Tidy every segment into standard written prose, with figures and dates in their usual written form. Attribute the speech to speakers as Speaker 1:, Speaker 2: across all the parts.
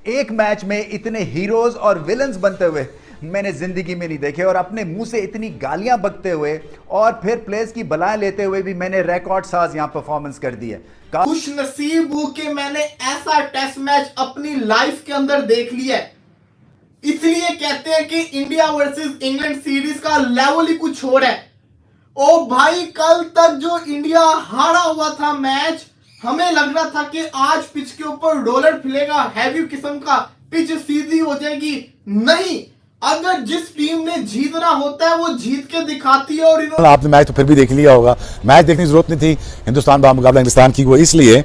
Speaker 1: एक मैच में इतने हीरोज और विलन्स बनते हुए मैंने जिंदगी में नहीं देखे, और अपने मुंह से इतनी गालियां बकते हुए और फिर प्लेयर्स की बलाएं लेते हुए भी मैंने रिकॉर्ड साज यहां परफॉर्मेंस कर दी है।
Speaker 2: खुश नसीब हूं कि मैंने ऐसा टेस्ट मैच अपनी लाइफ के अंदर देख लिया है। इसलिए कहते हैं कि इंडिया वर्सेस इंग्लैंड सीरीज का लेवल ही कुछ और है। ओ भाई, कल तक जो इंडिया हारा हुआ था मैच, हमें लग रहा था कि आज पिच के ऊपर रोलर फिलेगा, हैवी किस्म का, पिच सीधी हो जाएगी। नहीं, अगर जिस टीम ने जीतना होता है वो जीत के दिखाती है। और
Speaker 3: आपने मैच तो फिर भी देख लिया होगा, मैच देखने की जरूरत नहीं थी। हिंदुस्तान मुकाबला इंग्लिस्तान की वो इसलिए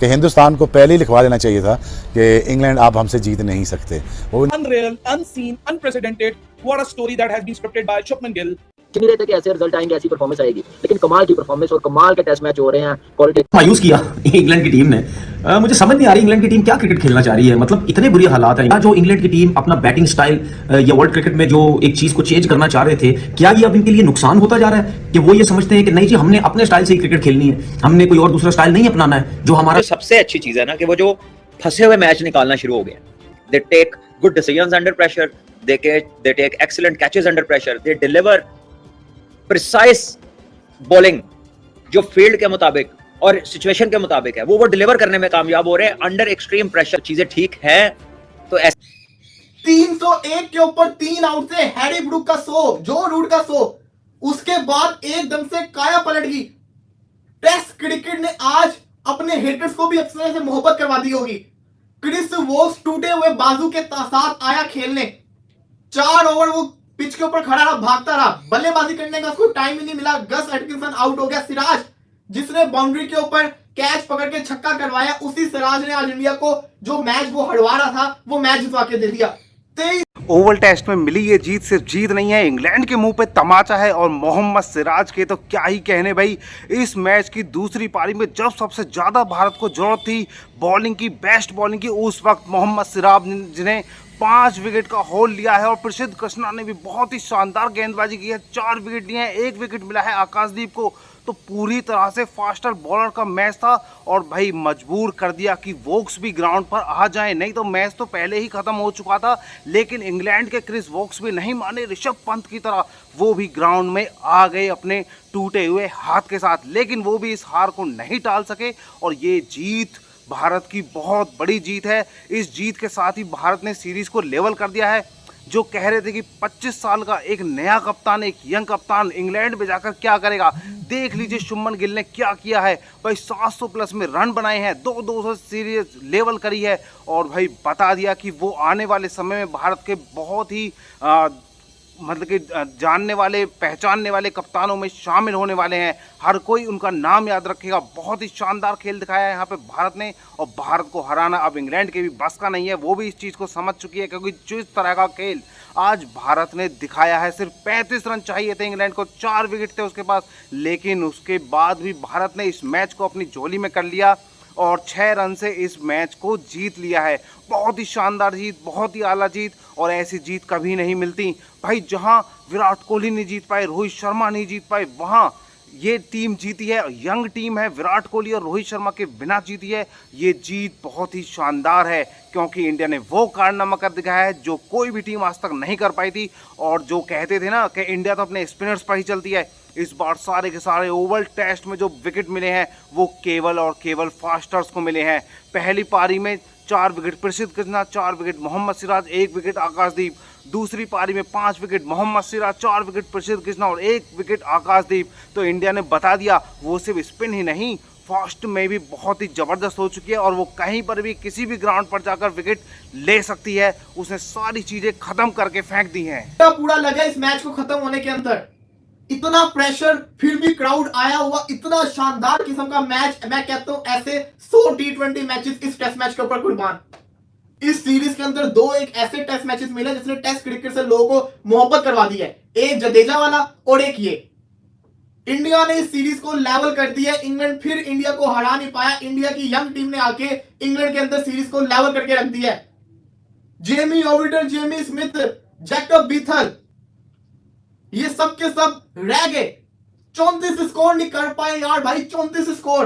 Speaker 3: कि हिंदुस्तान को पहले ही लिखवा देना चाहिए था कि इंग्लैंड आप हमसे जीत नहीं सकते। वो
Speaker 4: Unreal, unseen, unprecedented. What a story that has been scripted by Shubman Gill.
Speaker 5: नहीं रहता कि ऐसे रिजल्ट आएंगे, ऐसी परफॉर्मेंस आएगी, लेकिन कमाल की परफॉर्मेंस और कमाल के टेस्ट मैच हो रहे हैं। क्वालिटी
Speaker 6: मायूस किया इंग्लैंड की टीम ने। मुझे समझ नहीं आ रही इंग्लैंड की टीम क्या क्रिकेट खेलना चाह रही है। मतलब इतने बुरे हालात हैं। जो इंग्लैंड की टीम अपना बैटिंग स्टाइल या वर्ल्ड क्रिकेट में जो एक चीज को चेंज करना चाह रहे थे, क्या ये अब इनके लिए नुकसान होता जा रहा है कि वो ये समझते हैं कि नहीं जी, हमने अपने स्टाइल से ही क्रिकेट खेलनी है, हमने कोई और दूसरा स्टाइल नहीं अपनाना है। जो हमारा
Speaker 7: सबसे अच्छी चीज है ना कि वो जो फंसे हुए मैच निकालना शुरू हो गए। They take good decisions under pressure, they take excellent catches under pressure, they deliver precise bowling जो फील्ड के मुताबिक और सिचुएशन के मुताबिक है, वो डिलीवर करने में कामयाब हो रहे हैं अंडर एक्सट्रीम प्रेशर। चीजें ठीक है तो
Speaker 2: 301 के ऊपर 3 आउट से हैरी ब्रूक का 100, जो रूट का 100, उसके बाद एकदम से काया पलट गई। टेस्ट क्रिकेट ने आज अपने हेटर्स को भी अफसर से मोहब्बत करवा दी होगी। क्रिस वोक्स टूटे हुए बाजू के साथ आया खेलने। 4 ओवर वो पिच के ऊपर खड़ा रहा, भागता रहा, बल्लेबाजी करने का उसको टाइम ही नहीं मिला। गस एटकिंसन आउट हो गया। सिराज, जिसने बाउंड्री के ऊपर कैच पकड़ के छक्का करवाया, उसी सिराज ने आज इंडिया को जो मैच वो हड़वा रहा था वो मैच जितवा के दे दिया।
Speaker 8: ओवल टेस्ट में मिली ये जीत सिर्फ जीत नहीं है, इंग्लैंड के मुंह पे तमाचा है। और मोहम्मद सिराज के तो क्या ही कहने भाई। इस मैच की दूसरी पारी में जब सबसे ज़्यादा भारत को जरूरत थी बॉलिंग की, बेस्ट बॉलिंग की, उस वक्त मोहम्मद सिराज जिन्हें 5 विकेट का होल्ड लिया है। और प्रसिद्ध कृष्णा ने भी बहुत ही शानदार गेंदबाजी की है, 4 विकेट लिए हैं, 1 विकेट मिला है आकाशदीप को। तो पूरी तरह से फास्टर बॉलर का मैच था और भाई मजबूर कर दिया कि वोक्स भी ग्राउंड पर आ जाएं, नहीं तो मैच तो पहले ही खत्म हो चुका था। लेकिन इंग्लैंड के क्रिस वोक्स भी नहीं माने, ऋषभ पंत की तरह वो भी ग्राउंड में आ गए अपने टूटे हुए हाथ के साथ। लेकिन वो भी इस हार को नहीं टाल सके और ये जीत भारत की बहुत बड़ी जीत है। इस जीत के साथ ही भारत ने सीरीज को लेवल कर दिया है। जो कह रहे थे कि 25 साल का एक नया कप्तान, एक यंग कप्तान इंग्लैंड में जाकर क्या करेगा, देख लीजिए शुभमन गिल ने क्या किया है भाई। 700 प्लस में रन बनाए हैं, 200 सीरीज लेवल करी है और भाई बता दिया कि वो आने वाले समय में भारत के बहुत ही मतलब कि जानने वाले, पहचानने वाले कप्तानों में शामिल होने वाले हैं। हर कोई उनका नाम याद रखेगा। बहुत ही शानदार खेल दिखाया है यहाँ पे भारत ने, और भारत को हराना अब इंग्लैंड के भी बस का नहीं है। वो भी इस चीज़ को समझ चुकी है क्योंकि जिस तरह का खेल आज भारत ने दिखाया है, सिर्फ 35 रन चाहिए थे इंग्लैंड को, 4 विकेट थे उसके पास, लेकिन उसके बाद भी भारत ने इस मैच को अपनी झोली में कर लिया और 6 रन से इस मैच को जीत लिया है। बहुत ही शानदार जीत, बहुत ही आला जीत, और ऐसी जीत कभी नहीं मिलती भाई। जहां विराट कोहली नहीं जीत पाए, रोहित शर्मा नहीं जीत पाए, वहां ये टीम जीती है। यंग टीम है, विराट कोहली और रोहित शर्मा के बिना जीती है। ये जीत बहुत ही शानदार है क्योंकि इंडिया ने वो कारनामा कर दिखाया है जो कोई भी टीम आज तक नहीं कर पाई थी। और जो कहते थे ना कि इंडिया तो अपने स्पिनर्स पर ही चलती है, इस बार सारे के सारे ओवल टेस्ट में जो विकेट मिले हैं वो केवल और केवल फास्टर्स को मिले हैं। पहली पारी में 4 विकेट प्रसिद्ध कृष्णा, 4 विकेट मोहम्मद सिराज, 1 विकेट आकाशदीप। दूसरी पारी में 5 विकेट मोहम्मद सिराज, 4 विकेट प्रसिद्ध कृष्णा और 1 विकेट आकाशदीप। तो इंडिया ने बता दिया वो सिर्फ स्पिन ही नहीं, फास्ट में भी बहुत ही ज़बरदस्त हो चुकी है और वो कहीं पर भी किसी भी ग्राउंड पर जाकर विकेट ले सकती है। उसने सारी चीज़ें ख़त्म करके फेंक दी हैं।
Speaker 2: पूरा लगा इस मैच को खत्म होने के अंदर, इतना प्रेशर फिर भी क्राउड आया हुआ, इतना शानदार किस्म का मैच। मैं कहता हूं ऐसे 100 T20 मैचेस इस टेस्ट मैच के ऊपर कुर्बान। इस सीरीज के अंदर 2 एक ऐसे टेस्ट मैचेस मिले जिसने टेस्ट क्रिकेट से लोगों को मोहब्बत करवा दी है। एक जडेजा वाला और एक ये। इंडिया ने इस सीरीज को लेवल कर दिया। इंग्लैंड फिर इंडिया को हरा नहीं पाया। इंडिया की यंग टीम ने आके इंग्लैंड के अंदर सीरीज को लेवल करके रख दिया है। Jamie ओविटर, Jamie Smith, Jacob Bethel, ये सब के सब रह गए। 34 स्कोर नहीं कर पाए यार भाई, 34 स्कोर।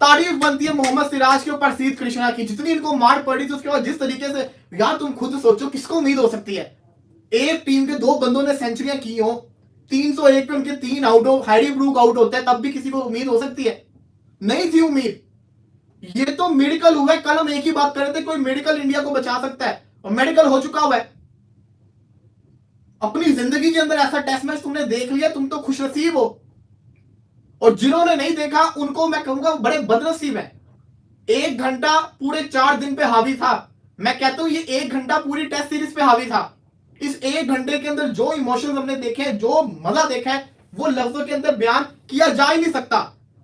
Speaker 2: तारीफ बनती है मोहम्मद सिराज के ऊपर सीध कृष्णा की, जितनी इनको मार पड़ी थी उसके बाद जिस तरीके से, यार तुम खुद सोचो किसको उम्मीद हो सकती है एक टीम के दो बंदों ने सेंचुरियां की हो, 301 पे उनके 3 आउट हो, हैरी ब्रूक आउट होता है, तब भी किसी को उम्मीद हो सकती है? नहीं थी उम्मीद। ये तो मेडिकल हुआ है। कल हम एक ही बात कर रहे थे, कोई मेडिकल इंडिया को बचा सकता है, और मेडिकल हो चुका हुआ है। अपनी जिंदगी के अंदर ऐसा टेस्ट मैच तुमने देख लिया, तुम तो खुशनसीब हो, और जिन्होंने नहीं देखा उनको मैं कहूंगा बड़े बदनसीब है। 1 घंटा पूरे 4 दिन पे हावी था। मैं कहता हूं ये 1 घंटा पूरी टेस्ट सीरीज पे हावी था। इस 1 घंटे के अंदर जो इमोशंस हमने देखे, जो मजा देखा है, वो लफ्जों के अंदर बयान किया जा ही नहीं सकता।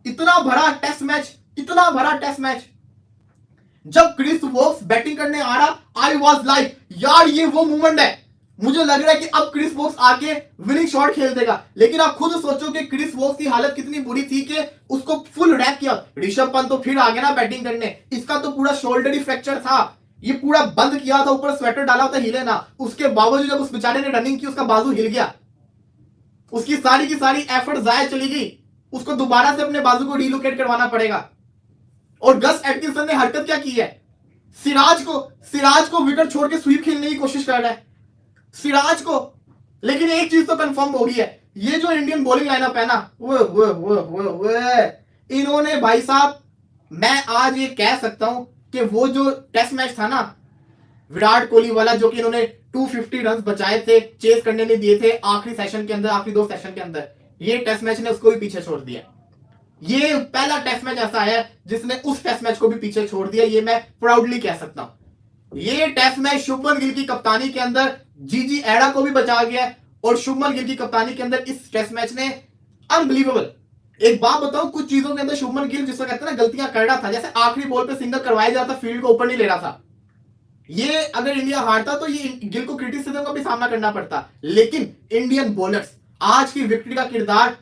Speaker 2: इतना भरा टेस्ट मैच, इतना भरा टेस्ट मैच। जब क्रिस वोक्स बैटिंग करने आ रहा, आई वॉज लाइक यार ये वो मूवमेंट है, मुझे लग रहा है कि अब क्रिस वोक्स आके विनिंग शॉट खेल देगा। लेकिन आप खुद सोचो कि क्रिस वोक्स की हालत कितनी बुरी थी कि उसको फुल रैप किया। ऋषभ पंत तो फिर आ गया ना बैटिंग करने, इसका तो पूरा शोल्डर ही फ्रैक्चर था, ये पूरा बंद किया था, ऊपर स्वेटर डाला था, हिले ना। उसके बावजूद जब उस बेचारे ने रनिंग की, उसका बाजू हिल गया, उसकी सारी की सारी एफर्ट जाया चली गई, उसको दोबारा से अपने बाजू को रिलोकेट करवाना पड़ेगा। और गस एटकिंसन ने हरकत क्या की है, सिराज को विकेट छोड़ के स्वीप खेलने की कोशिश कर रहा है, सिराज को। लेकिन एक चीज तो कंफर्म हो गई है, ये जो इंडियन बॉलिंग लाइनअप है ना, वो इन्होंने भाई साहब, मैं आज ये कह सकता हूं कि वो जो टेस्ट मैच था ना विराट कोहली वाला, जो कि इन्होंने 250 रन बचाए थे, चेस करने नहीं दिए थे आखिरी सेशन के अंदर, आखिरी 2 सेशन के अंदर, ये टेस्ट मैच ने उसको भी पीछे छोड़ दिया। ये पहला टेस्ट मैच ऐसा है जिसने उस टेस्ट मैच को भी पीछे छोड़ दिया, ये मैं प्राउडली कह सकता हूं। ये टेस्ट मैच शुभमन गिल की कप्तानी के अंदर जीजी एडा को भी बचा गया, और शुभमन गिल की कप्तानी के अंदर इस टेस्ट मैच ने अनबिलीवेबल। एक बात बताऊं, कुछ चीजों के अंदर शुभमन गिल जिसको कहते हैं ना गलतियां कर रहा था, जैसे आखिरी बॉल पे सिंगल करवाया जाता, फील्ड को ऊपर नहीं ले रहा था। ये अगर इंडिया हारता तो ये गिल को क्रिटिसिज्म का भी सामना करना पड़ता। लेकिन इंडियन बॉलर्स आज की विक्ट्री का किरदार